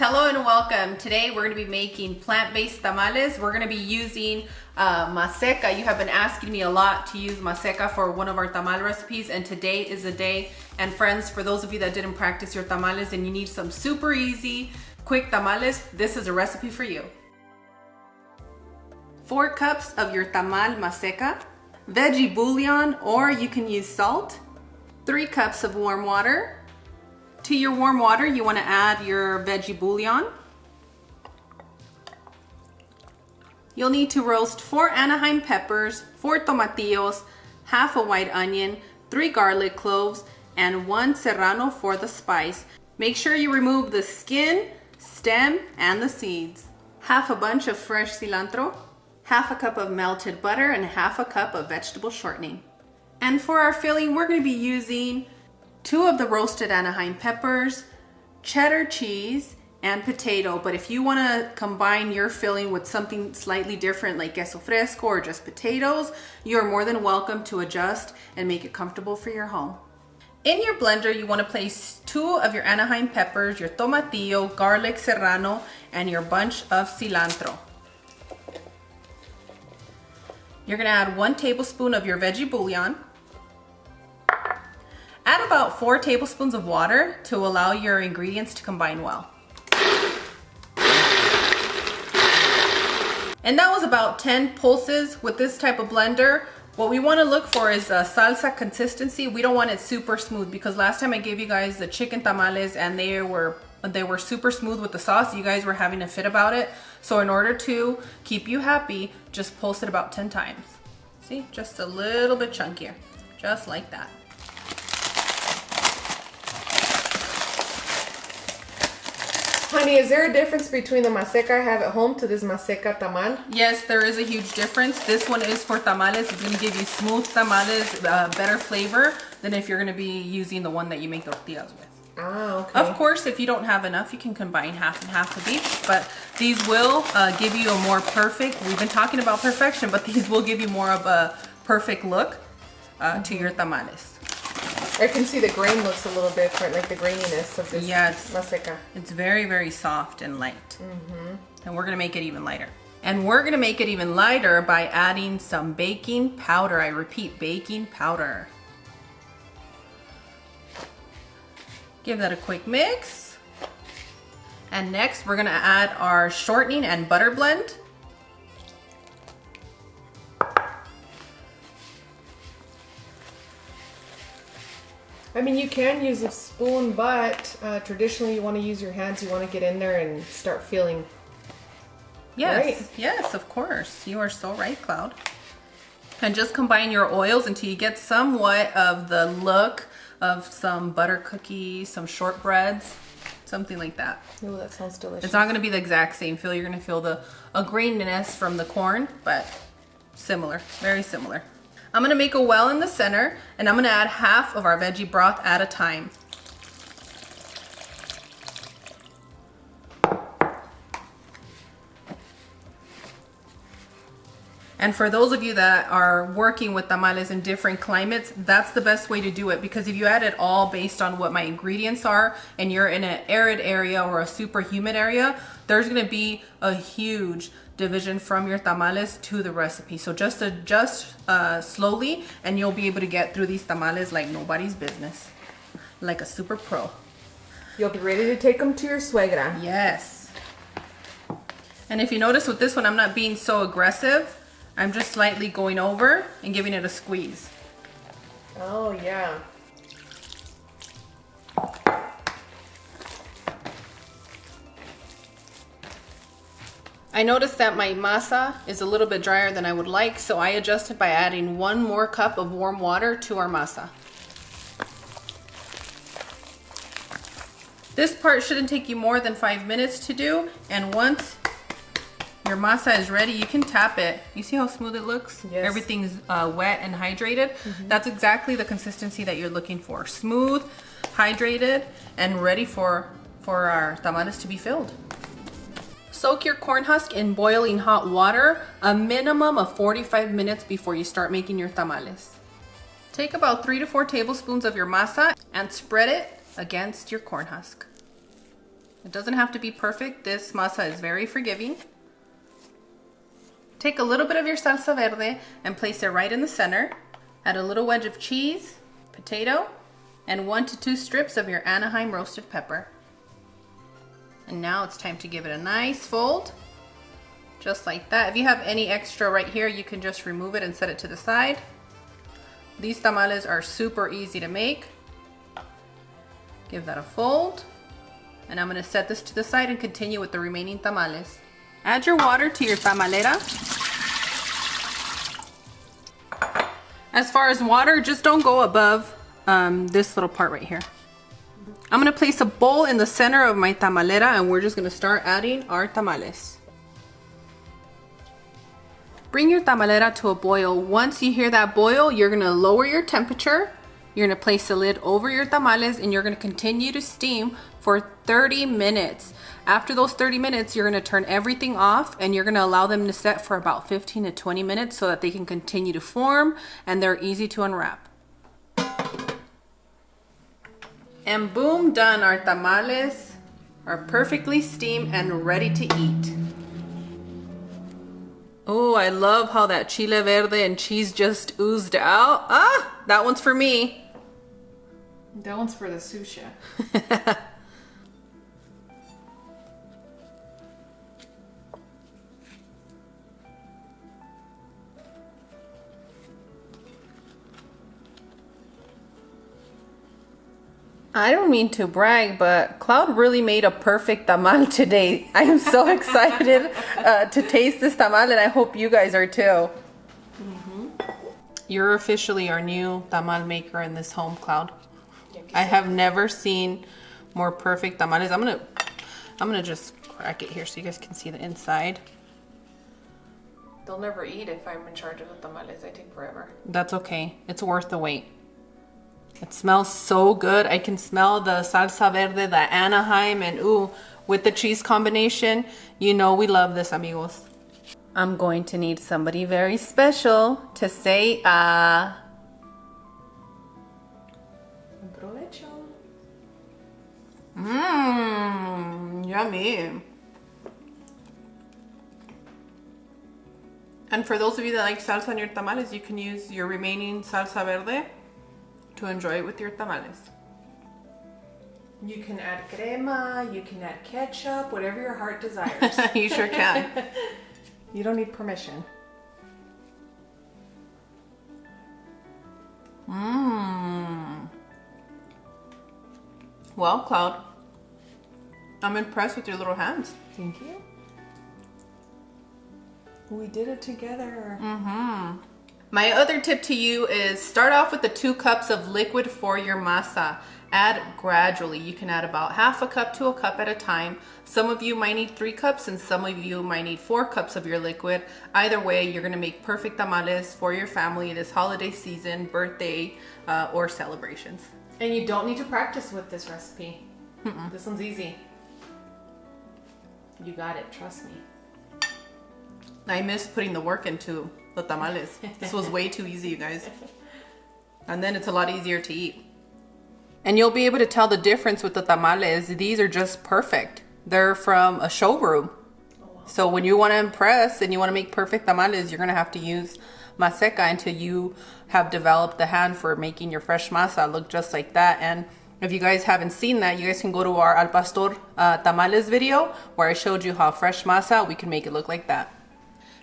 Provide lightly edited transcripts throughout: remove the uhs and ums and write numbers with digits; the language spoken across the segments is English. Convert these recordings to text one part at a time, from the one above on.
Hello and welcome. Today we're going to be making plant-based tamales. We're going to be using maseca. You have been asking me a lot to use maseca for one of our tamal recipes, and today is the day. And friends, for those of you that didn't practice your tamales and you need some super easy, quick tamales, this is a recipe for you. 4 cups of your tamal maseca, veggie bouillon, or you can use salt, 3 cups of warm water. To your warm water, you want to add your veggie bouillon. You'll need to roast 4 Anaheim peppers, 4 tomatillos, half a white onion, 3 garlic cloves, and 1 serrano for the spice. Make sure you remove the skin, stem, and the seeds. Half a bunch of fresh cilantro, half a cup of melted butter, and half a cup of vegetable shortening. And for our filling, we're going to be using 2 of the roasted Anaheim peppers, cheddar cheese, and potato. But if you want to combine your filling with something slightly different like queso fresco or just potatoes, you're more than welcome to adjust and make it comfortable for your home. In your blender, you want to place 2 of your Anaheim peppers, your tomatillo, garlic serrano, and your bunch of cilantro. You're going to add 1 tablespoon of your veggie bouillon. Add about 4 tablespoons of water to allow your ingredients to combine well. And that was about 10 pulses with this type of blender. What we want to look for is a salsa consistency. We don't want it super smooth, because last time I gave you guys the chicken tamales and they were super smooth with the sauce. You guys were having a fit about it. So in order to keep you happy, just pulse it about 10 times. See, just a little bit chunkier, just like that. Honey, is there a difference between the maseca I have at home to this maseca tamal? Yes, there is a huge difference. This one is for tamales. It's going to give you smooth tamales, better flavor than if you're going to be using the one that you make tortillas with. Ah, okay. Of course, if you don't have enough, you can combine half and half of each, but these will give you a more perfect, we've been talking about perfection, but these will give you more of a perfect look to your tamales. I can see the grain looks a little different, like the graininess of this maseca. It's very, very soft and light. And we're going to make it even lighter. And we're going to make it even lighter by adding some baking powder. I repeat, baking powder. Give that a quick mix. And next, we're going to add our shortening and butter blend. I mean, you can use a spoon, but traditionally you want to use your hands. You want to get in there and start feeling. Yes, right? Yes, of course. You are so right, Cloud. And just combine your oils until you get somewhat of the look of some butter cookies, some shortbreads, something like that. Oh, that sounds delicious. It's not going to be the exact same feel. You're going to feel a graininess from the corn, but similar, very similar. I'm going to make a well in the center, and I'm going to add half of our veggie broth at a time. And for those of you that are working with tamales in different climates, that's the best way to do it, because if you add it all based on what my ingredients are and you're in an arid area or a super humid area, there's going to be a huge division from your tamales to the recipe. So just adjust slowly and you'll be able to get through these tamales like nobody's business, like a super pro. You'll be ready to take them to your suegra. Yes. And if you notice with this one, I'm not being so aggressive. I'm just slightly going over and giving it a squeeze. Oh, yeah. I noticed that my masa is a little bit drier than I would like, so I adjusted by adding 1 more cup of warm water to our masa. This part shouldn't take you more than 5 minutes to do, and once your masa is ready, you can tap it. You see how smooth it looks? Yes. Everything's wet and hydrated. That's exactly the consistency that you're looking for. Smooth, hydrated, and ready for our tamales to be filled. Soak your corn husk in boiling hot water a minimum of 45 minutes before you start making your tamales. Take about 3 to 4 tablespoons of your masa and spread it against your corn husk. It doesn't have to be perfect. This masa is very forgiving. Take a little bit of your salsa verde and place it right in the center. Add a little wedge of cheese, potato, and 1 to 2 strips of your Anaheim roasted pepper. And now it's time to give it a nice fold, just like that. If you have any extra right here, you can just remove it and set it to the side. These tamales are super easy to make. Give that a fold. And I'm gonna set this to the side and continue with the remaining tamales. Add your water to your tamalera. As far as water, just don't go above this little part right here. I'm gonna place a bowl in the center of my tamalera and we're just gonna start adding our tamales. Bring your tamalera to a boil. Once you hear that boil, you're gonna lower your temperature. You're gonna place the lid over your tamales and you're gonna continue to steam for 30 minutes. After those 30 minutes, you're gonna turn everything off and you're gonna allow them to set for about 15 to 20 minutes so that they can continue to form and they're easy to unwrap. And boom, done. Our tamales are perfectly steamed and ready to eat. Oh, I love how that chile verde and cheese just oozed out. Ah, that one's for me. That one's for the sushi. I don't mean to brag, but Cloud really made a perfect tamal today. I am so excited to taste this tamal, and I hope you guys are too. You're officially our new tamal maker in this home, Cloud. I have never seen more perfect tamales. I'm gonna just crack it here so you guys can see the inside. They'll never eat if I'm in charge of the tamales. I take forever. That's okay. It's worth the wait. It smells so good. I can smell the salsa verde, the Anaheim, and ooh, with the cheese combination, you know we love this, amigos. I'm going to need somebody very special to say Provecho. Yummy. And for those of you that like salsa on your tamales, you can use your remaining salsa verde to enjoy it with your tamales. You can add crema, you can add ketchup, whatever your heart desires. You sure can. You don't need permission. Well, Cloud, I'm impressed with your little hands. Thank you. We did it together. My other tip to you is start off with the 2 cups of liquid for your masa. Add gradually. You can add about half a cup to a cup at a time. Some of you might need 3 cups and some of you might need 4 cups of your liquid. Either way, you're gonna make perfect tamales for your family this holiday season, birthday, or celebrations. And you don't need to practice with this recipe. This one's easy. You got it, trust me. I miss putting the work into the tamales. This was way too easy, you guys. And then it's a lot easier to eat. And you'll be able to tell the difference with the tamales. These are just perfect. They're from a showroom. So when you want to impress and you want to make perfect tamales, you're going to have to use Maseca until you have developed the hand for making your fresh masa look just like that. And if you guys haven't seen that, you guys can go to our Al Pastor tamales video where I showed you how fresh masa, we can make it look like that.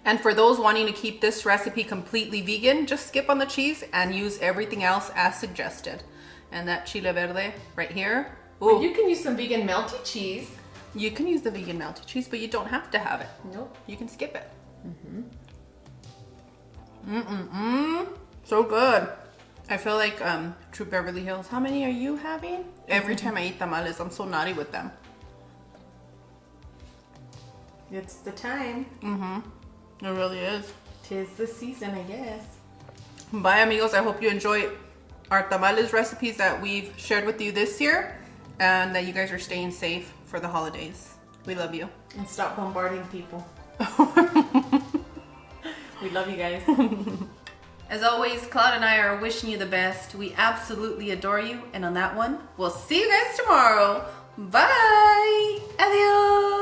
And for those wanting to keep this recipe completely vegan, just skip on the cheese and use everything else as suggested. And that chile verde right here. But you can use some vegan melty cheese. You can use the vegan melted cheese, but you don't have to have it. Nope. You can skip it. So good. I feel like True Beverly Hills. How many are you having? Every time I eat tamales, I'm so naughty with them. It's the time. It really is. 'Tis the season, I guess. Bye, amigos. I hope you enjoy our tamales recipes that we've shared with you this year and that you guys are staying safe for the holidays. We love you. And stop bombarding people. We love you guys. As always, Claude and I are wishing you the best. We absolutely adore you. And on that one, we'll see you guys tomorrow. Bye! Adios!